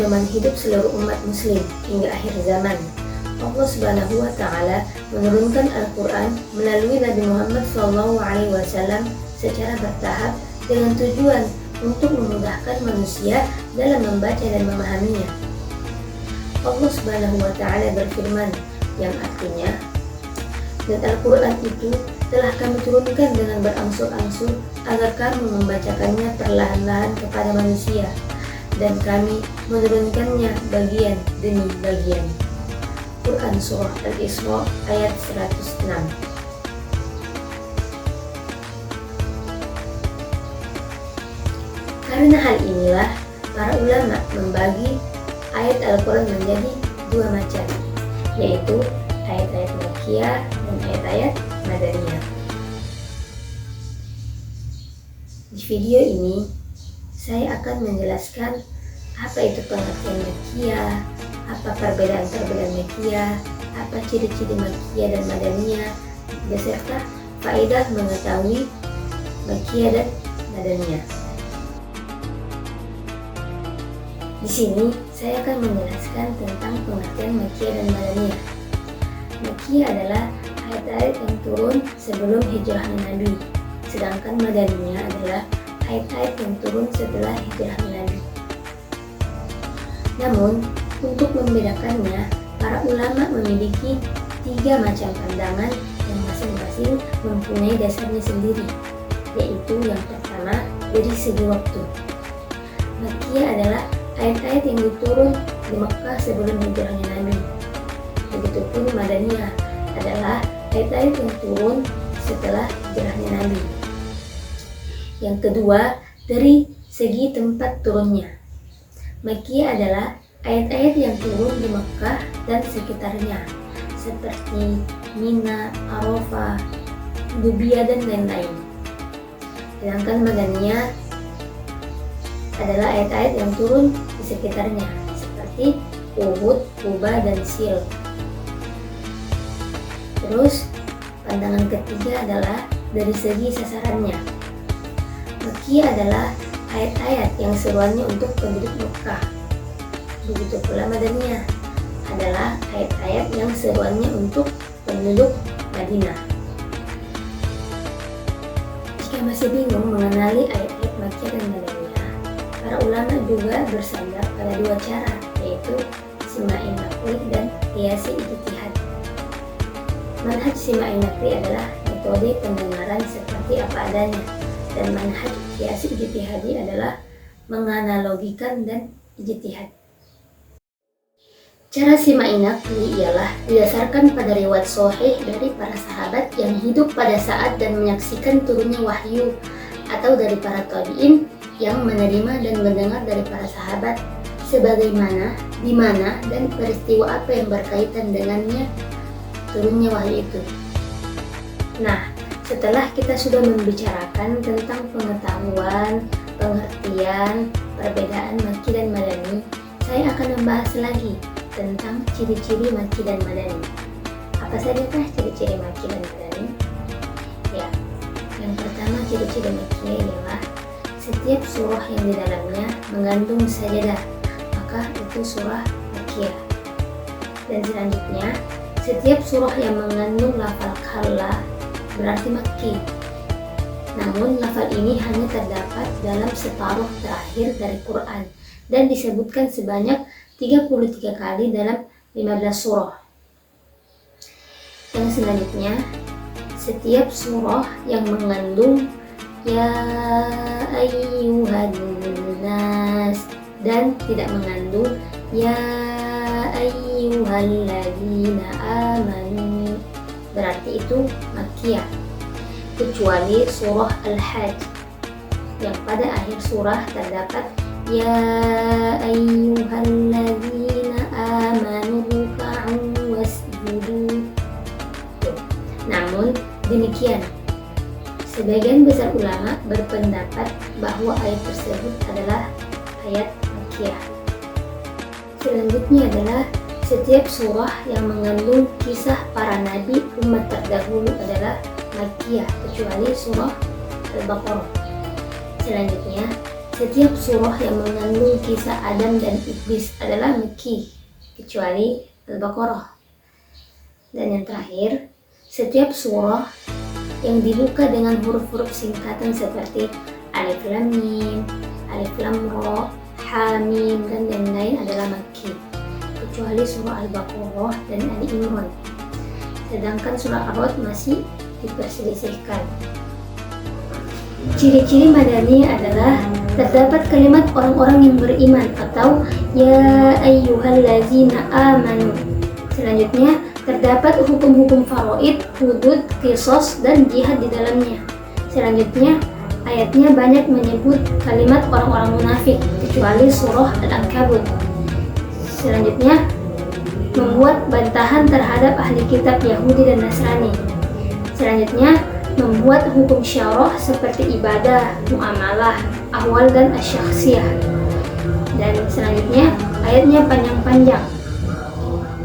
pedoman hidup seluruh umat muslim hingga akhir zaman. Allah Subhanahu wa Ta'ala menurunkan Al-Quran melalui Nabi Muhammad SAW secara bertahap dengan tujuan untuk memudahkan manusia dalam membaca dan memahaminya. Allah Subhanahu wa Ta'ala berfirman, yang artinya, dan Al-Quran itu telah kami turunkan dengan berangsur-angsur agar kamu membacakannya perlahan-lahan kepada manusia, dan kami menurunkannya bagian demi bagian. Quran Surah Al-Isra ayat 106. Karena hal inilah, para ulama membagi ayat Al-Quran menjadi dua macam, yaitu ayat-ayat Makkiyah dan ayat-ayat Madaniyah. Di video ini, saya akan menjelaskan apa itu pengertian Makkiyah, apa perbedaan-perbedaan Makkiyah, apa ciri-ciri Makkiyah dan Madaniyah, beserta faedah mengetahui Makkiyah dan Madaniyah. Di sini saya akan menjelaskan tentang pengertian Makkiyah dan Madaniyah. Makkiyah adalah ayat-ayat yang turun sebelum hijrahnya Nabi, sedangkan Madaniyah adalah ayat-ayat yang turun setelah hijrahnya Nabi. Namun, untuk membedakannya, para ulama memiliki tiga macam pandangan yang masing-masing mempunyai dasarnya sendiri, yaitu yang pertama dari segi waktu. Makkiyah adalah ayat-ayat yang diturun di Mekah sebelum hijrahnya Nabi. Begitupun Madaniyah adalah ayat-ayat yang turun setelah hijrahnya Nabi. Yang kedua, dari segi tempat turunnya. Makkiyah adalah ayat-ayat yang turun di Mekah dan sekitarnya, seperti Mina, Arafah, Dubiyah, dan lain-lain. Sedangkan Madaniyah adalah ayat-ayat yang turun di sekitarnya, seperti Uhud, Quba, dan Sil. Terus, pandangan ketiga adalah dari segi sasarannya. Makkiyah adalah ayat-ayat yang seruannya untuk penduduk Mekah. Begitu pula Madaniyah adalah ayat-ayat yang seruannya untuk penduduk Madinah. Jika masih bingung mengenali ayat-ayat Makkiyah dan Madaniyah, para ulama juga bersandar pada dua cara, yaitu Sima'in Naqli dan Qiyasi Ijtihad. Manhaj Sima'in Naqli adalah metode pendengaran seperti apa adanya, dan manhaj Qiyasi Ijtihadi adalah menganalogikan dan ijtihad. Cara Sima'in Naqli ialah didasarkan pada riwayat sahih dari para sahabat yang hidup pada saat dan menyaksikan turunnya wahyu, atau dari para tabi'in yang menerima dan mendengar dari para sahabat sebagaimana, di mana, dan peristiwa apa yang berkaitan dengannya turunnya wahyu itu. Nah, setelah kita sudah membicarakan tentang pengetahuan, pengertian, perbedaan Makki dan Madani, saya akan membahas lagi tentang ciri-ciri Makki dan Madani. Apa sajakah ciri-ciri Makki dan Madani? Ya, yang pertama ciri-ciri Makki ialah setiap surah yang di dalamnya mengandung sajadah, maka itu surah Makkiyah. Dan selanjutnya, setiap surah yang mengandung lafal kalla berarti Makki. Namun lafal ini hanya terdapat dalam separuh terakhir dari Quran dan disebutkan sebanyak 33 kali dalam 15 surah. Yang selanjutnya, setiap surah yang mengandung ya ayyuhan nas dan tidak mengandung ya ayyuhalladzina amanu berarti itu Makkiyah, kecuali surah Al-Hajj yang pada akhir surah terdapat ya ayyuhalladzina amanu ruk'u wasjudu. Namun demikian, sebagian besar ulama berpendapat bahwa ayat tersebut adalah ayat Makkiyah. Selanjutnya adalah setiap surah yang mengandung kisah para nabi umat terdahulu adalah Makkiyah, kecuali surah Al-Baqarah. Selanjutnya, Setiap surah yang mengandung kisah Adam dan Iblis adalah Makki, kecuali Al-Baqarah. Dan yang terakhir, setiap surah yang dibuka dengan huruf-huruf singkatan seperti Alif Lam Mim, Alif Lam Ra, Ha Mim, dan lain-lain adalah Makki, kecuali surah Al-Baqarah dan Ali Imran. Sedangkan surah Ar-Ra'd masih diperselisihkan. Ciri-ciri Madani adalah terdapat kalimat orang-orang yang beriman atau ya ayyuhallazina amanu. Selanjutnya terdapat hukum-hukum faraid, hudud, qisas, dan jihad di dalamnya. Selanjutnya ayatnya banyak menyebut kalimat orang-orang munafik kecuali surah Al-Ankabut. Selanjutnya membuat bantahan terhadap ahli kitab Yahudi dan Nasrani. Selanjutnya membuat hukum syarah seperti ibadah, muamalah, ahwal, dan asyakhsiyah. Dan selanjutnya ayatnya panjang-panjang.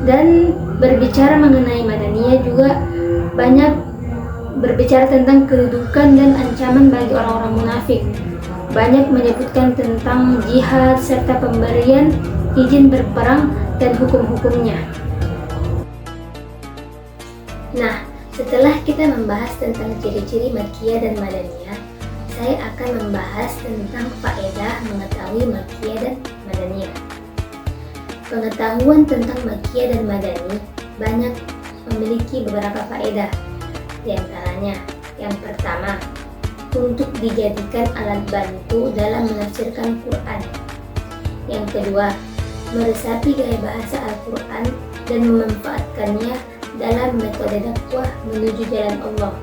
Dan berbicara mengenai Madaniyah juga banyak berbicara tentang kedudukan dan ancaman bagi orang-orang munafik. Banyak menyebutkan tentang jihad serta pemberian izin berperang dan hukum-hukumnya. Nah, setelah kita membahas tentang ciri-ciri Makkiyah dan Madaniyah, saya akan membahas tentang faedah mengetahui Makkiyah dan Madaniyah. Pengetahuan tentang Makkiyah dan Madani banyak memiliki beberapa faedah. Di antaranya, yang pertama, untuk dijadikan alat bantu dalam menafsirkan Quran. Yang kedua, meresapi gaya bahasa Al-Quran dan memanfaatkannya dalam metode dakwah menuju jalan Allah.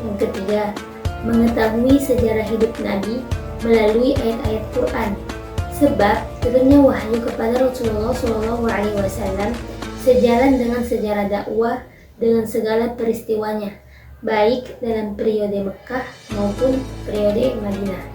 Yang ketiga, mengetahui sejarah hidup Nabi melalui ayat-ayat Quran, sebab turunnya wahyu kepada Rasulullah SAW sejalan dengan sejarah dakwah dengan segala peristiwanya, baik dalam periode Mekah maupun periode Madinah.